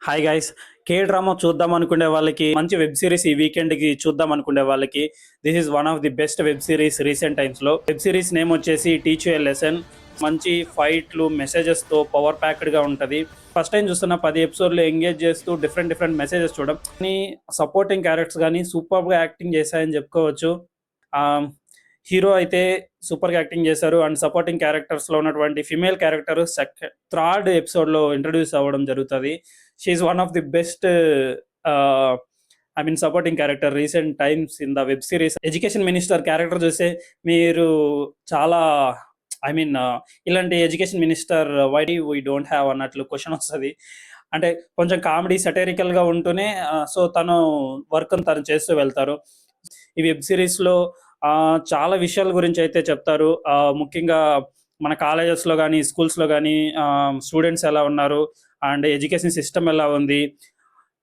Hi guys. K drama చూద్దాం అనుకునే వాళ్ళకి, మంచి వెబ్ సిరీస్ ఈ వీకెండ్ కి చూద్దాం అనుకునే వాళ్ళకి this is one of the best web series recent times లో. వెబ్ సిరీస్ నేమ్ వచ్చేసి టీచ్ యూ ఎ లెసన్. మంచి ఫైట్లు, మెసేజెస్ తో పవర్ ప్యాక్డ్ గా ఉంటది. ఫస్ట్ టైం చూస్తున్న 10 ఎపిసోడ్లు ఎంగేజ్ చేస్తూ డిఫరెంట్ డిఫరెంట్ మెసేజెస్ చూడడం, కానీ సపోర్టింగ్ క్యారెక్టర్స్ కానీ సూపర్ గా యాక్టింగ్ చేశాయని చెప్పుకోవచ్చు. ఆ హీరో అయితే సూపర్ గా యాక్టింగ్ చేశారు, అండ్ సపోర్టింగ్ క్యారెక్టర్స్ లో ఉన్నటువంటి ఫిమేల్ క్యారెక్టర్ థర్డ్ ఎపిసోడ్ లో ఇంట్రడ్యూస్ అవ్వడం జరుగుతుంది. She one of the best supporting character recent times in the web series. Education minister character చూస్తే మీరు చాలా ఐ మీన్ ఇలాంటి education minister why we don't have అన్నట్లు క్వశ్చన్ వస్తుంది. అంటే కొంచెం కామెడీ సటైరికల్ గా ఉంటూనే సో తను వర్క్ తను చేస్తూ వెళ్తారు. ఈ వెబ్ సిరీస్ లో చాలా విషయాల గురించి అయితే చెప్తారు. ముఖ్యంగా మన కాలేజెస్ లో కానీ స్కూల్స్ లో కానీ స్టూడెంట్స్ ఎలా ఉన్నారు, అండ్ ఎడ్యుకేషన్ సిస్టమ్ ఎలా ఉంది,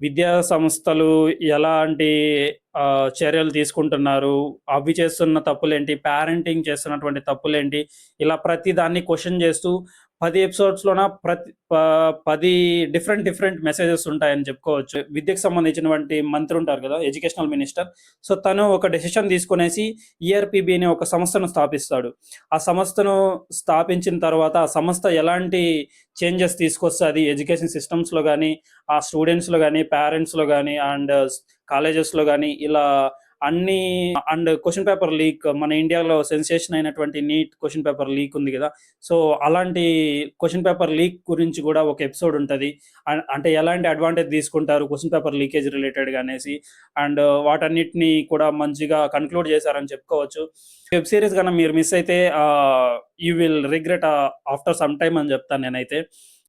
విద్యా సంస్థలు ఎలాంటి చర్యలు తీసుకుంటున్నారు, అవి చేస్తున్న తప్పులేంటి, పేరెంటింగ్ చేస్తున్నటువంటి తప్పులేంటి, ఇలా ప్రతి దాన్ని క్వశ్చన్ చేస్తూ 10 ఎపిసోడ్స్లోన పది డిఫరెంట్ డిఫరెంట్ మెసేజెస్ ఉంటాయని చెప్పుకోవచ్చు. విద్యకు సంబంధించినటువంటి మంత్రి ఉంటారు కదా, ఎడ్యుకేషనల్ మినిస్టర్. సో తను ఒక డెసిషన్ తీసుకునేసి ఈఆర్పిబి అనే ఒక సంస్థను స్థాపిస్తాడు. ఆ సంస్థను స్థాపించిన తర్వాత ఆ సంస్థ ఎలాంటి చేంజెస్ తీసుకొస్తుంది ఎడ్యుకేషన్ సిస్టమ్స్లో కానీ, ఆ స్టూడెంట్స్లో కానీ, పేరెంట్స్లో కానీ, అండ్ కాలేజెస్లో కానీ, ఇలా అన్ని. అండ్ క్వశ్చన్ పేపర్ లీక్, మన ఇండియాలో సెన్సేషన్ అయినటువంటి నీట్ క్వశ్చన్ పేపర్ లీక్ ఉంది కదా, సో అలాంటి క్వశ్చన్ పేపర్ లీక్ గురించి కూడా ఒక ఎపిసోడ్ ఉంటుంది. అంటే ఎలాంటి అడ్వాంటేజ్ తీసుకుంటారు క్వశ్చన్ పేపర్ లీకేజ్ రిలేటెడ్గా అనేసి, అండ్ వాటన్నిటిని కూడా మంచిగా కన్క్లూడ్ చేశారని చెప్పుకోవచ్చు. వెబ్ సిరీస్ కన్నా మీరు మిస్ అయితే you will regret after some time అని చెప్తాను నేనైతే.